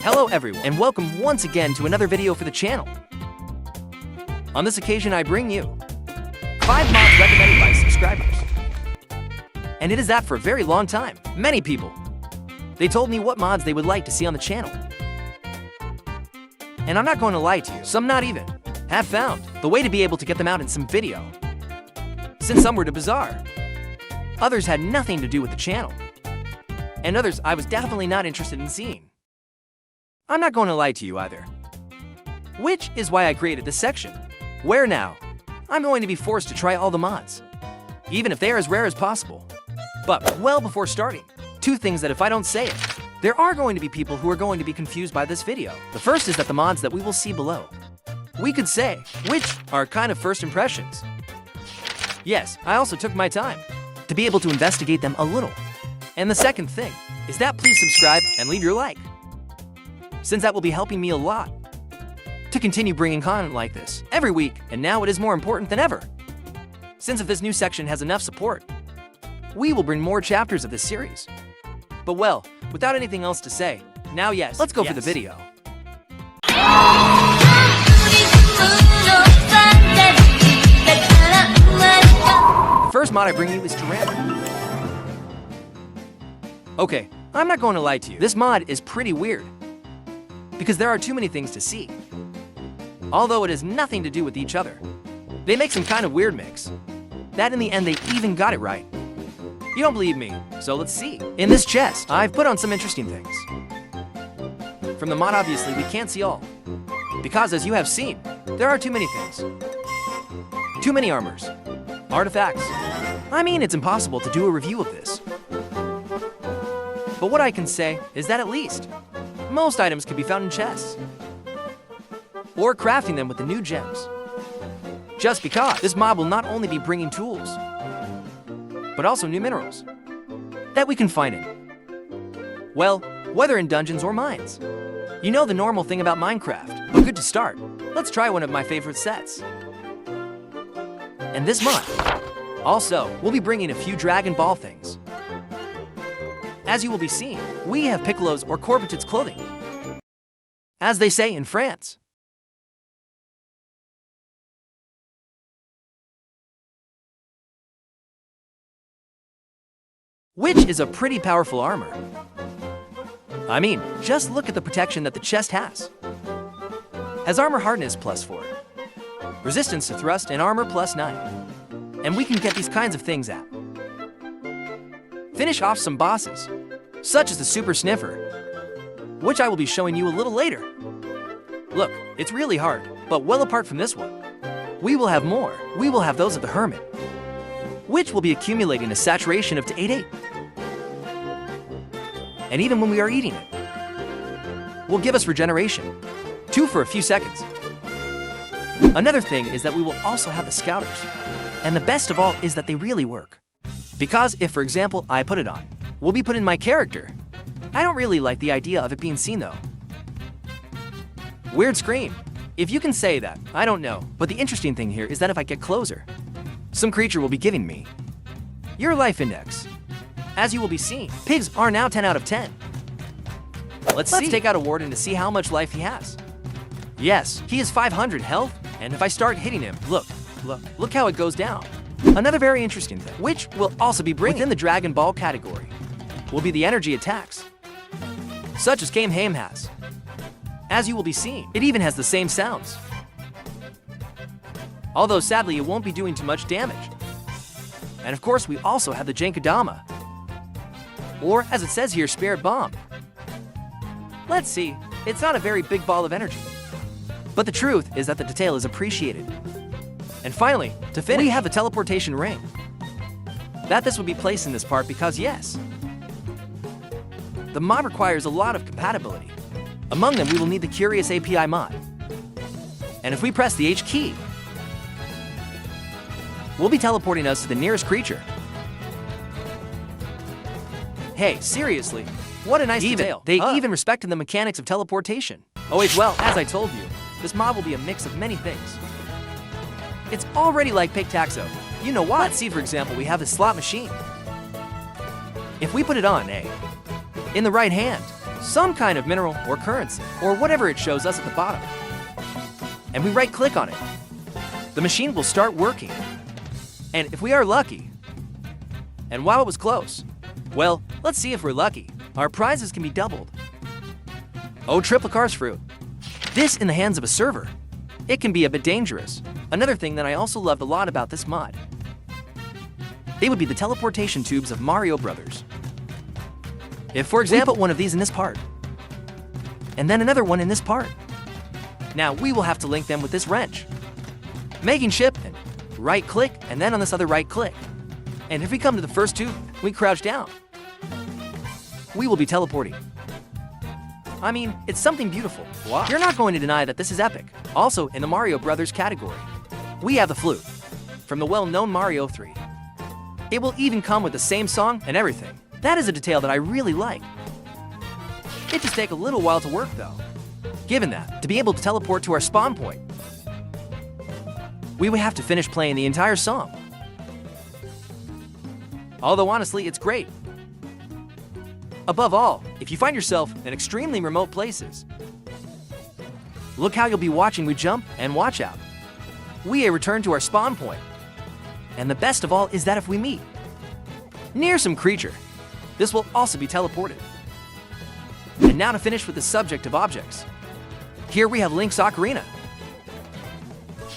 Hello everyone, and welcome once again to another video for the channel. On this occasion I bring you 5 mods recommended by subscribers. And it is that for a very long time. Many people, they told me what mods they would like to see on the channel. And I'm not going to lie to you, some not even have found the way to be able to get them out in some video. Since some were too bizarre, others had nothing to do with the channel, and others I was definitely not interested in seeing. I'm not going to lie to you either. Which is why I created this section, where now I'm going to be forced to try all the mods, even if they are as rare as possible. But well before starting, 2 things that if I don't say it, there are going to be people who are going to be confused by this video. The first is that the mods that we will see below, we could say, which are kind of first impressions. Yes, I also took my time to be able to investigate them a little. And the second thing is that please subscribe and leave your like, since that will be helping me a lot to continue bringing content like this every week, and now it is more important than ever. Since if this new section has enough support, we will bring more chapters of this series. But well, without anything else to say, now let's go for the video. The first mod I bring you is Tyranno. Okay, I'm not going to lie to you, this mod is pretty weird, because there are too many things to see. Although it has nothing to do with each other, they make some kind of weird mix, that in the end they even got it right. You don't believe me, so let's see. In this chest, I've put on some interesting things. From the mod obviously we can't see all, because as you have seen, there are too many things. Too many armors, artifacts. I mean, it's impossible to do a review of this. But what I can say is that at least most items can be found in chests, or crafting them with the new gems. Just because this mod will not only be bringing tools, but also new minerals that we can find in, well, whether in dungeons or mines. You know the normal thing about Minecraft, but good to start. Let's try one of my favorite sets. And this month, also, we'll be bringing a few Dragon Ball things. As you will be seeing, we have Piccolo's or Corbetit's clothing, as they say in France. Which is a pretty powerful armor. I mean, just look at the protection that the chest has. Has armor hardness +4, resistance to thrust and armor +9. And we can get these kinds of things at. Finish off some bosses, such as the Super Sniffer, which I will be showing you a little later. Look, it's really hard, but well apart from this one, we will have more. We will have those of the Hermit, which will be accumulating a saturation of to 88. And even when we are eating it, will give us regeneration, 2 for a few seconds. Another thing is that we will also have the Scouters, and the best of all is that they really work. Because if, for example, I put it on, will be put in my character. I don't really like the idea of it being seen though. Weird scream. If you can say that, I don't know, but the interesting thing here is that if I get closer, some creature will be giving me your life index. As you will be seeing, pigs are now 10 out of 10. Let's take out a warden to see how much life he has. Yes, he has 500 health, and if I start hitting him, look how it goes down. Another very interesting thing, which will also be bringing within the Dragon Ball category, will be the energy attacks, such as Kamehameha has. As you will be seeing, it even has the same sounds. Although sadly it won't be doing too much damage. And of course we also have the Genkidama, or as it says here, Spirit Bomb. Let's see, it's not a very big ball of energy, but the truth is that the detail is appreciated. And finally, to finish, we have a teleportation ring. That this would be placed in this part because yes, the mod requires a lot of compatibility. Among them we will need the Curious API mod. And if we press the H key, we'll be teleporting us to the nearest creature. Hey, seriously, what a nice detail. They even respected the mechanics of teleportation. Oh wait, well, as I told you, this mod will be a mix of many things. It's already like Pictaxo. You know why? Let's see, for example, we have the slot machine. If we put it on, in the right hand, some kind of mineral or currency, or whatever it shows us at the bottom. And we right-click on it. The machine will start working. And if we are lucky, and wow, it was close. Well, let's see if we're lucky. Our prizes can be doubled. Oh, triplicars fruit. This in the hands of a server. It can be a bit dangerous. Another thing that I also loved a lot about this mod. They would be the teleportation tubes of Mario Brothers. If, for example, we put one of these in this part, and then another one in this part. Now we will have to link them with this wrench. Making ship, and right-click, and then on this other right-click. And if we come to the first tube, we crouch down. We will be teleporting. I mean, it's something beautiful. Wow. You're not going to deny that this is epic. Also, in the Mario Brothers category, we have the flute from the well-known Mario 3. It will even come with the same song and everything. That is a detail that I really like. It just takes a little while to work though. Given that, to be able to teleport to our spawn point, we would have to finish playing the entire song. Although honestly, it's great. Above all, if you find yourself in extremely remote places, look how you'll be watching we jump and watch out. We return to our spawn point. And the best of all is that if we meet near some creature, this will also be teleported. And now to finish with the subject of objects. Here we have Link's Ocarina,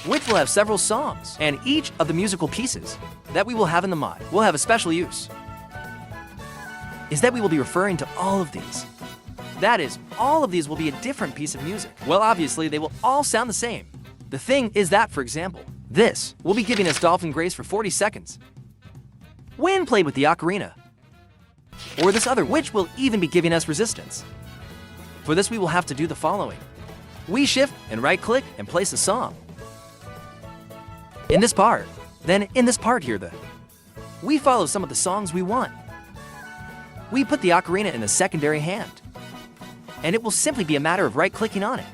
which will have several songs, and each of the musical pieces that we will have in the mod will have a special use. Is that we will be referring to all of these. That is, all of these will be a different piece of music. Well, obviously, they will all sound the same. The thing is that, for example, this will be giving us Dolphin Grace for 40 seconds when played with the ocarina. Or this other, which will even be giving us resistance. For this, we will have to do the following. We shift and right-click and place a song in this part. Then in this part here, we follow some of the songs we want. We put the ocarina in the secondary hand, and it will simply be a matter of right-clicking on it.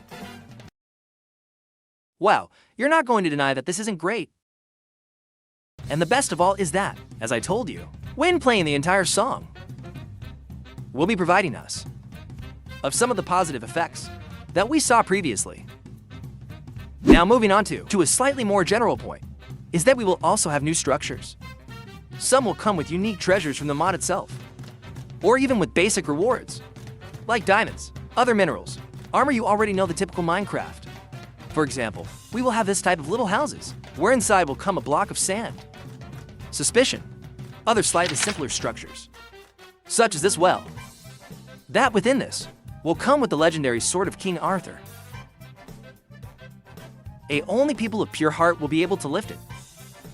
Wow, you're not going to deny that this isn't great. And the best of all is that, as I told you, when playing the entire song, we'll be providing us of some of the positive effects that we saw previously. Now moving on to a slightly more general point, is that we will also have new structures. Some will come with unique treasures from the mod itself, or even with basic rewards, like diamonds, other minerals, armor. You already know the typical Minecraft. For example, we will have this type of little houses, where inside will come a block of sand. Suspicion, other slightly simpler structures, such as this well. That within this will come with the legendary Sword of King Arthur. Only people of pure heart will be able to lift it.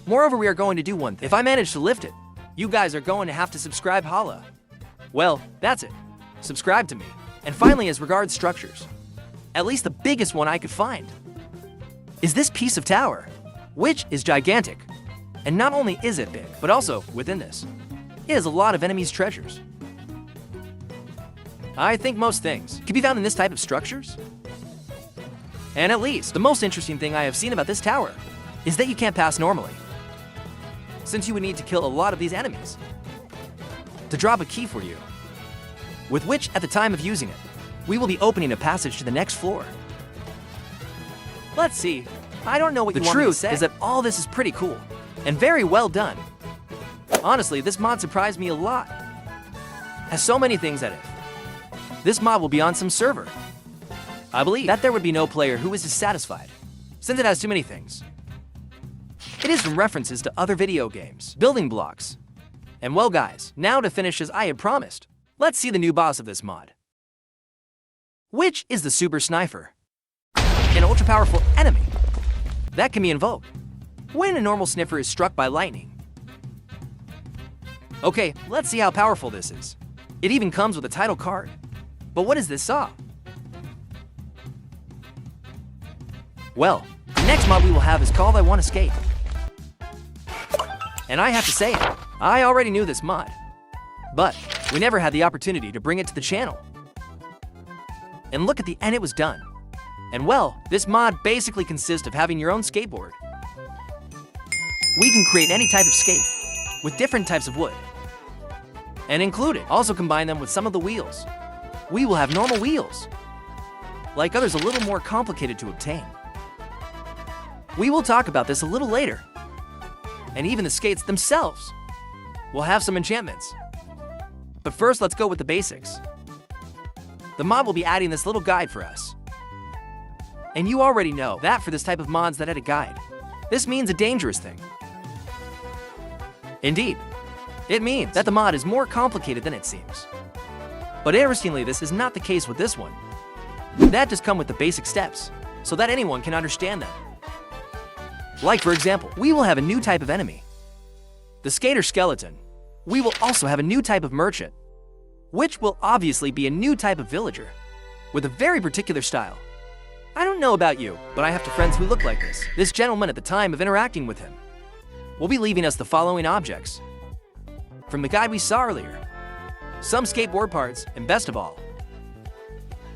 Moreover, we are going to do one thing. If I manage to lift it, you guys are going to have to subscribe. Holla. Well, that's it. Subscribe to me. And finally, as regards structures, at least the biggest one I could find is this piece of tower, which is gigantic. And not only is it big, but also within this, it has a lot of enemies' treasures. I think most things can be found in this type of structures. And at least, the most interesting thing I have seen about this tower is that you can't pass normally, since you would need to kill a lot of these enemies to drop a key for you, with which, at the time of using it, we will be opening a passage to the next floor. Let's see. I don't know what you want me to say. The truth is that all this is pretty cool and very well done. Honestly, this mod surprised me a lot. Has so many things that if this mod will be on some server, I believe that there would be no player who is dissatisfied, since it has too many things. It is from references to other video games, building blocks. And well guys, now to finish as I had promised, let's see the new boss of this mod, which is the Super Sniper, an ultra-powerful enemy that can be invoked when a normal sniffer is struck by lightning. Okay, let's see how powerful this is. It even comes with a title card. But what is this saw? Well, the next mod we will have is called I Want Escape. And I have to say it, I already knew this mod, but we never had the opportunity to bring it to the channel. And look at the end, it was done. And well, this mod basically consists of having your own skateboard. We can create any type of skate with different types of wood and include it. Also combine them with some of the wheels we will have normal wheels. Like others, a little more complicated to obtain. We will talk about this a little later. And even the skates themselves will have some enchantments. But first, let's go with the basics. The mod will be adding this little guide for us. And you already know that for this type of mods that add a guide, this means a dangerous thing. Indeed, it means that the mod is more complicated than it seems. But interestingly, this is not the case with this one. That just come with the basic steps, so that anyone can understand them. Like for example, we will have a new type of enemy, the skater skeleton. We will also have a new type of merchant, which will obviously be a new type of villager, with a very particular style. I don't know about you, but I have two friends who look like this. This gentleman, at the time of interacting with him, will be leaving us the following objects from the guide we saw earlier. Some skateboard parts, and best of all,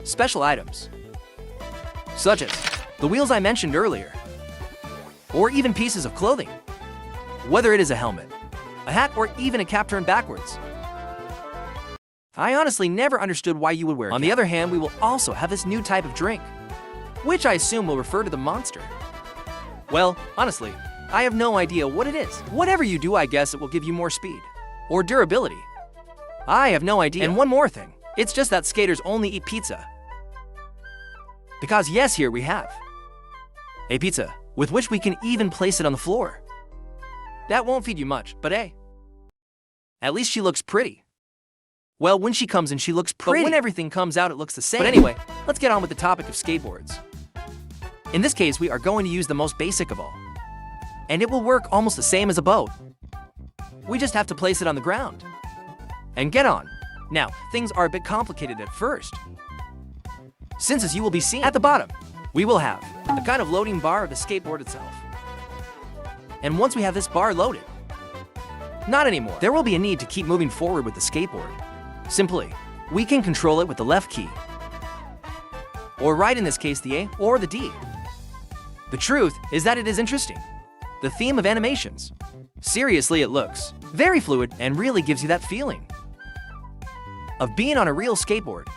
special items, such as the wheels I mentioned earlier, or even pieces of clothing, whether it is a helmet, a hat, or even a cap turned backwards. I honestly never understood why you would wear it. On the other hand, we will also have this new type of drink, which I assume will refer to the monster. Well, honestly, I have no idea what it is. Whatever you do, I guess it will give you more speed or durability. I have no idea. And one more thing, it's just that skaters only eat pizza. Because yes, here we have a pizza with which we can even place it on the floor. That won't feed you much, but hey, at least she looks pretty. Well, when she comes in, she looks pretty. But when everything comes out, it looks the same. But anyway, let's get on with the topic of skateboards. In this case, we are going to use the most basic of all. And it will work almost the same as a boat. We just have to place it on the ground and get on. Now, things are a bit complicated at first, since as you will be seeing at the bottom, we will have a kind of loading bar of the skateboard itself. And once we have this bar loaded, not anymore, there will be a need to keep moving forward with the skateboard. Simply, we can control it with the left key, or right in this case the A or the D. The truth is that it is interesting. The theme of animations. Seriously, it looks very fluid and really gives you that feeling of being on a real skateboard.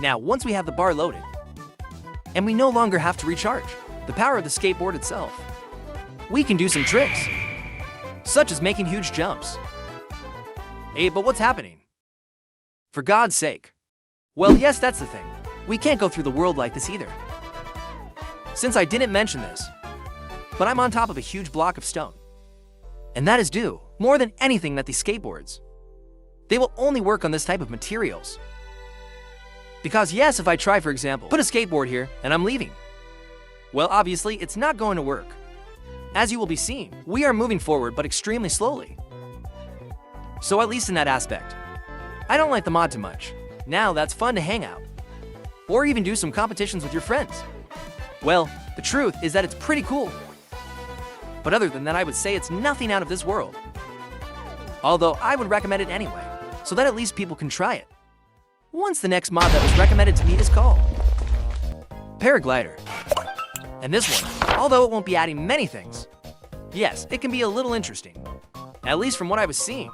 Now, once we have the bar loaded, and we no longer have to recharge the power of the skateboard itself, we can do some tricks, such as making huge jumps. Hey, but what's happening? For God's sake. Well, yes, that's the thing. We can't go through the world like this either. Since I didn't mention this, but I'm on top of a huge block of stone. And that is due, more than anything, that these skateboards, they will only work on this type of materials. Because yes, if I try, for example, put a skateboard here and I'm leaving, well, obviously, it's not going to work. As you will be seeing, we are moving forward, but extremely slowly. So at least in that aspect, I don't like the mod too much. Now that's fun to hang out, or even do some competitions with your friends. Well, the truth is that it's pretty cool. But other than that, I would say it's nothing out of this world. Although I would recommend it anyway, so that at least people can try it. Once the next mod that was recommended to me is called Paraglider. And this one, although it won't be adding many things, yes, it can be a little interesting. At least from what I was seeing,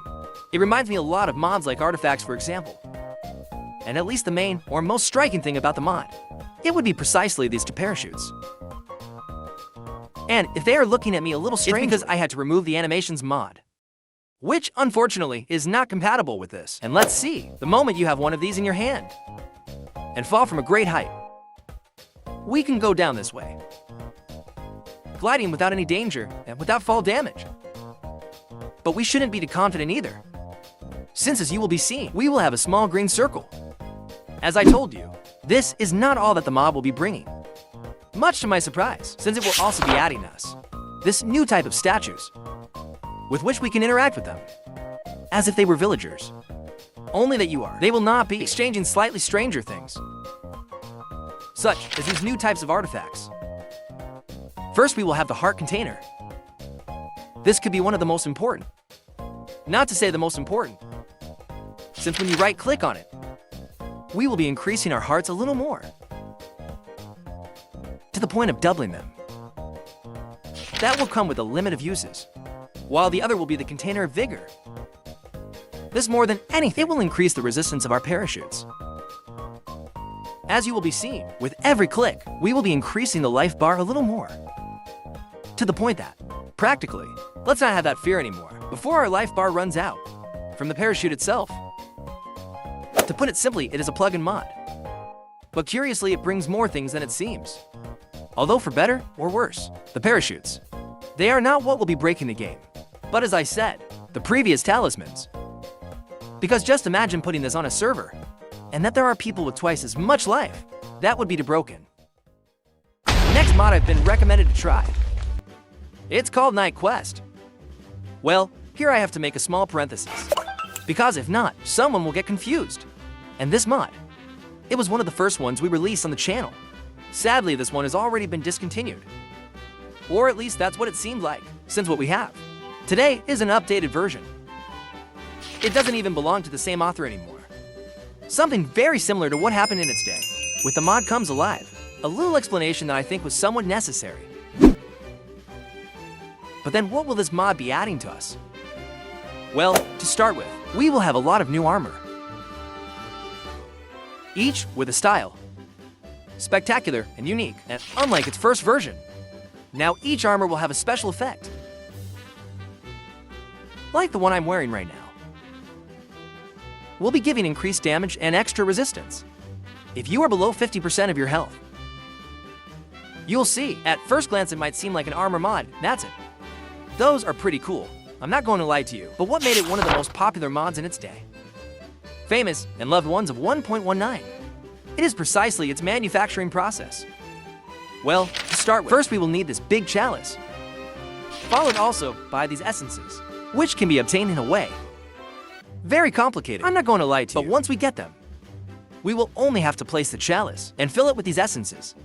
it reminds me a lot of mods like artifacts, for example. And at least the main or most striking thing about the mod, it would be precisely these two parachutes. And if they are looking at me a little strange, it's because I had to remove the animations mod, which unfortunately is not compatible with this. And let's see, the moment you have one of these in your hand and fall from a great height, we can go down this way, gliding without any danger and without fall damage. But we shouldn't be too confident either, since as you will be seeing, we will have a small green circle. As I told you, this is not all that the mod will be bringing. Much to my surprise, since it will also be adding us this new type of statues, with which we can interact with them, as if they were villagers. Only that they will not be exchanging slightly stranger things, such as these new types of artifacts. First, we will have the heart container. This could be one of the most important. Not to say the most important, since when you right-click on it, we will be increasing our hearts a little more, to the point of doubling them. That will come with a limit of uses, while the other will be the container of vigor. This more than anything, it will increase the resistance of our parachutes. As you will be seeing, with every click, we will be increasing the life bar a little more. To the point that, practically, let's not have that fear anymore before our life bar runs out from the parachute itself. To put it simply, it is a plug-in mod. But curiously, it brings more things than it seems. Although for better or worse, the parachutes, they are not what will be breaking the game. But as I said, the previous talismans. Because just imagine putting this on a server, and that there are people with twice as much life. That would be broken. The next mod I've been recommended to try. It's called Night Quest. Well, here I have to make a small parenthesis, because if not, someone will get confused. And this mod, it was one of the first ones we released on the channel. Sadly, this one has already been discontinued. Or at least that's what it seemed like, since what we have today is an updated version. It doesn't even belong to the same author anymore. Something very similar to what happened in its day. With the mod comes alive, a little explanation that I think was somewhat necessary. But then what will this mod be adding to us? Well, to start with, we will have a lot of new armor. Each with a style. Spectacular and unique, and unlike its first version. Now each armor will have a special effect. Like the one I'm wearing right now. We'll be giving increased damage and extra resistance. If you are below 50% of your health. You'll see, at first glance it might seem like an armor mod, that's it. Those are pretty cool, I'm not going to lie to you, but what made it one of the most popular mods in its day? Famous and loved ones of 1.19. It is precisely its manufacturing process. Well, to start with, first we will need this big chalice, followed also by these essences, which can be obtained in a way very complicated. I'm not going to lie to you, but once we get them, we will only have to place the chalice and fill it with these essences.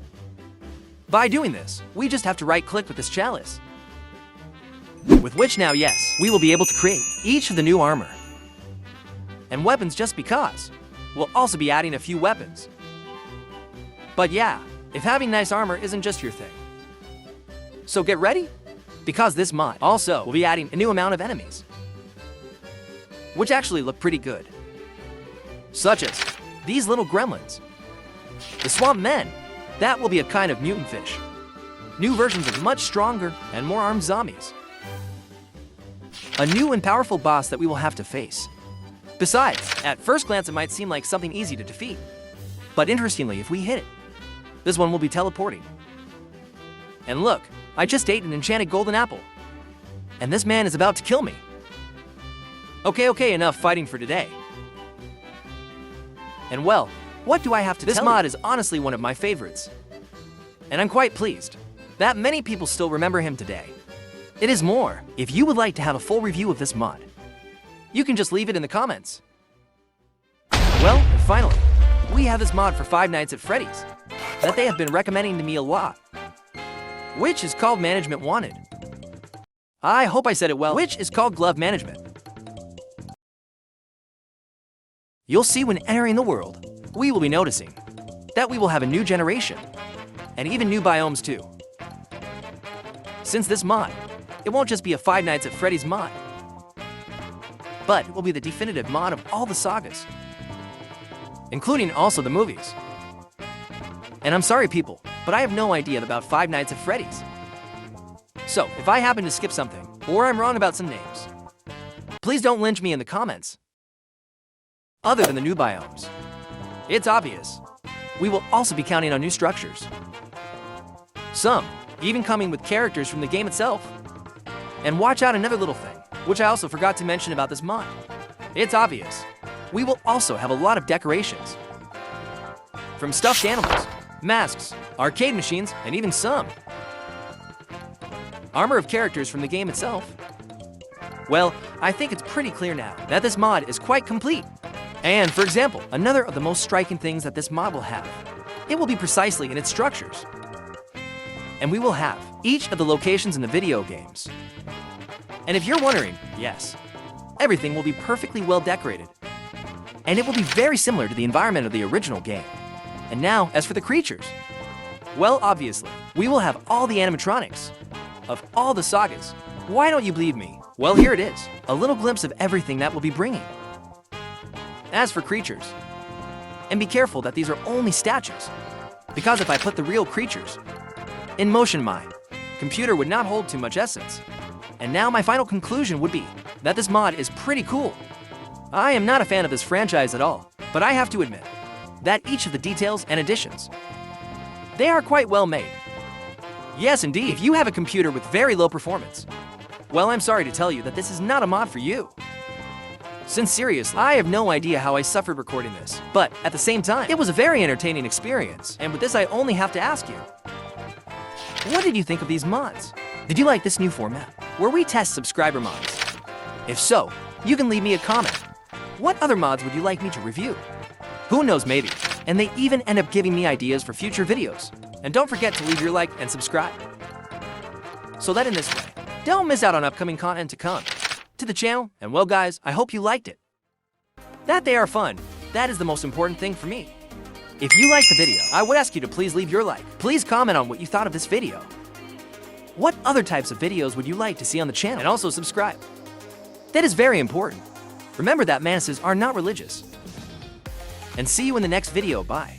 By doing this, we just have to right-click with this chalice, with which now, yes, we will be able to create each of the new armor. And weapons just because. We'll also be adding a few weapons. But yeah, if having nice armor isn't just your thing. So get ready, because this mod also will be adding a new amount of enemies, which actually look pretty good. Such as these little gremlins. The swamp men, that will be a kind of mutant fish. New versions of much stronger and more armed zombies. A new and powerful boss that we will have to face. Besides, at first glance it might seem like something easy to defeat. But interestingly, if we hit it, this one will be teleporting. And look, I just ate an enchanted golden apple. And this man is about to kill me. Okay, enough fighting for today. And well, what do I have to tell you? This mod is honestly one of my favorites. And I'm quite pleased that many people still remember him today. It is more, if you would like to have a full review of this mod, you can just leave it in the comments. Well, and finally, we have this mod for Five Nights at Freddy's that they have been recommending to me a lot, which is called Management Wanted. I hope I said it well, which is called Glove Management. You'll see when entering the world, we will be noticing that we will have a new generation, and even new biomes too. Since this mod, it won't just be a Five Nights at Freddy's mod, but it will be the definitive mod of all the sagas, including also the movies. And I'm sorry people, but I have no idea about Five Nights at Freddy's. So, if I happen to skip something, or I'm wrong about some names, please don't lynch me in the comments. Other than the new biomes, it's obvious, we will also be counting on new structures. Some even coming with characters from the game itself. And watch out, another little thing, which I also forgot to mention about this mod. It's obvious, we will also have a lot of decorations. From stuffed animals, masks, arcade machines, and even some armor of characters from the game itself. Well, I think it's pretty clear now that this mod is quite complete. And for example, another of the most striking things that this mod will have, it will be precisely in its structures. And we will have each of the locations in the video games. And if you're wondering, yes, everything will be perfectly well decorated. And it will be very similar to the environment of the original game. And now, as for the creatures, well, obviously, we will have all the animatronics of all the sagas. Why don't you believe me? Well, here it is, a little glimpse of everything that we'll be bringing. As for creatures, And be careful that these are only statues, because if I put the real creatures in motion, my computer would not hold too much essence. And now my final conclusion would be that this mod is pretty cool. I am not a fan of this franchise at all, but I have to admit that each of the details and additions, they are quite well made. Yes, indeed. If you have a computer with very low performance, well, I'm sorry to tell you that this is not a mod for you. Since seriously, I have no idea how I suffered recording this, but at the same time, it was a very entertaining experience. And with this, I only have to ask you, what did you think of these mods? Did you like this new format, where we test subscriber mods? If so, you can leave me a comment. What other mods would you like me to review? Who knows, maybe. And they even end up giving me ideas for future videos. And don't forget to leave your like and subscribe, so that in this way, don't miss out on upcoming content to come to the channel. And well guys, I hope you liked it. That they are fun, that is the most important thing for me. If you liked the video, I would ask you to please leave your like. Please comment on what you thought of this video. What other types of videos would you like to see on the channel? And also subscribe. That is very important. Remember that manases are not religious. And see you in the next video. Bye.